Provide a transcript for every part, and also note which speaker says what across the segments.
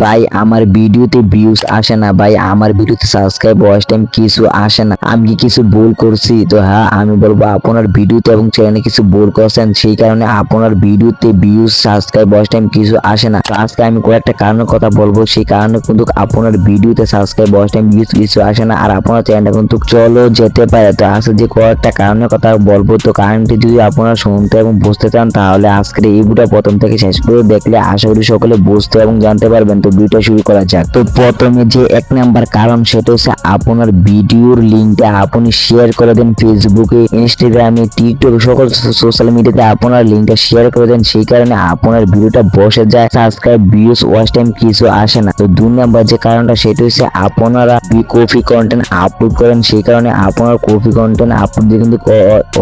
Speaker 1: ভাই আমার ভিডিওতে ভিউজ আসে না, ভাই আমার ভিডিওতে সাবস্ক্রাইব ওয়াচ টাইম কিছু আসে না। আমি কি কিছু ভুল করছি? তো হ্যাঁ, আমি বলবো আপনার ভিডিওতে এবং চ্যানেলে কিছু ভুল করছেন, সেই কারণে আপনার ভিডিওতে ভিউজ সাবস্ক্রাইব ওয়াচ টাইম কিছু আসে না। তো আজকে আমি কয়েকটা কারণের কথা বলবো, সেই কারণে কিন্তু আপনার ভিডিওতে সাবস্ক্রাইব ওয়াচ টাইম ভিউজ কিছু আসে না, আর আপনার চ্যানেলটা কিন্তু চলো যেতে পারে। তো আজকে যে কয়েকটা কারণের কথা বলবো, তো কারণটি যদি আপনারা শুনতে এবং বুঝতে চান তাহলে আজকের এই ভিডিওটা প্রথম থেকে শেষ করে দেখলে আশা করি সকলে বুঝতে এবং জানতে পারবেন। তো ভিডিও শুরু করা যাক। তো প্রথমে যে এক নাম্বার কারণ সেটা হচ্ছে আপনার ভিডিওর লিঙ্কটা আপনি শেয়ার করে দেন ফেসবুকে, ইনস্টাগ্রামে, টিকটক সকল সোশ্যাল মিডিয়াতে আপনার লিঙ্কটা শেয়ার করে দেন, সেই কারণে আপনার ভিডিওটা বসে যায়, সাবস্ক্রাইব ভিউজ ওয়াচ টাইম কিছু আসে না। তো দুই নাম্বার যে কারণটা সেটা হচ্ছে আপনারা কপি কন্টেন্ট আপলোড করেন, সেই কারণে আপনার কপি কন্টেন্ট আপলোড দিয়ে কিন্তু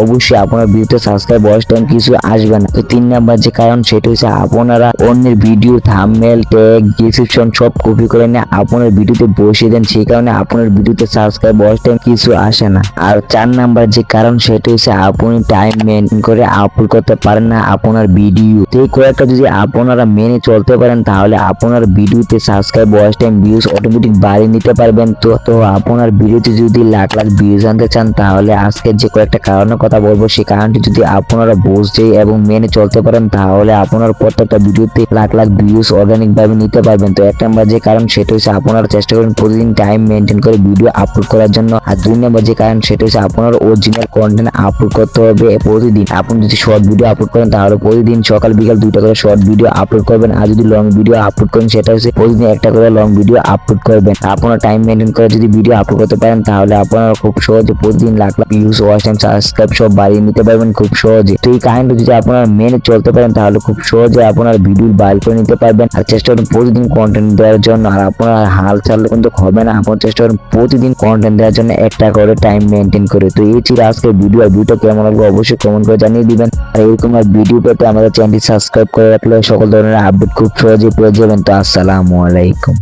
Speaker 1: অবশ্যই আপনার ভিডিওতে সাবস্ক্রাইব ওয়াচ টাইম কিছু আসবে না। তো তিন নাম্বার যে কারণ সেটা হচ্ছে আপনারা অন্যের ভিডিও থাম্বনেল, ট্যাগ, ডিসক্রিপশন সব কপি করে নিয়ে আপনার ভিডিওতে বসিয়ে দেন, সেই কারণে আপনার ভিডিওতে সাবস্ক্রাইব ওয়াচ টাইম কিছু আসে না। আর চার নাম্বার যে কারণ সেটা হচ্ছে আপনি টাইম মেনটেন করে আপলোড করতে পারেন না আপনার ভিডিও। তো এই কয়েকটা যদি আপনারা মেনে চলতে পারেন তাহলে আপনার ভিডিওতে subscribe watch time views automatic বাড়িয়ে নিতে পারবেন। তো আপনার ভিডিওতে যদি লাখ লাখ ভিউজ আনতে চান তাহলে আজকের যে কয়েকটা কারণের কথা বলবো, সেই কারণটি যদি আপনারা বুঝতে এবং মেনে চলতে পারেন তাহলে আপনার প্রত্যেকটা ভিডিওতে লাখ লাখ ভিউজ অর্গানিক ভাবে নিতে পারবেন। তো এক নাম্বার যে কারণ সেটা হচ্ছে আপনারা চেষ্টা করেন প্রতিদিন টাইম মেনটেন করে ভিডিও আপলোড করার জন্য। আর দুই নাম্বার যে কারণ সেটা হচ্ছে আপনার অরিজিনাল কন্টেন্ট আপলোড করতে হবে প্রতিদিন। আপনি যদি শর্ট ভিডিও আপলোড করেন তাহলে প্রতিদিন সকাল বিকাল 2টা করে শর্ট ভিডিও আপলোড করবেন, আর যদি লং ভিডিও আপলোড করেন সেটা হচ্ছে প্রতিদিন একটা করে লং ভিডিও আপলোড করবেন। আপনারা টাইম মেনটেন করে যদি ভিডিও আপলোড করতে পারেন তাহলে আপনারা খুব সহজে প্রতিদিন lakh lakh views watch time subscribe সব বাড়িয়ে নিতে পারবেন খুব সহজে। তো এই কাহিনীটা যদি আপনারা মেনে চলতে পারেন তাহলে খুব সহজে আপনার ভিডিও বাইর করে নিতে পারবেন। আর চেষ্টা করুন প্রতিদিন কন্টেন্ট দেওয়ার জন্য, আর আপনার হাল চাললে কিন্তু হবে না, আপনার চেষ্টা করুন প্রতিদিন কন্টেন্ট দেওয়ার জন্য একটা করে টাইম মেনটেন করে। তো এই ছিল আজকের ভিডিও। আর ভিডিও কেমন লাগলো অবশ্যই কমেন্ট করে জানিয়ে দিবেন। আর এরকম আর ভিডিও পেতে আমাদের চ্যানেলটি সাবস্ক্রাইব করে রাখলে সকল ধরনের আপডেট খুব সহজেই পেয়ে যাবেন। তো আসসালামু আলাইকুম।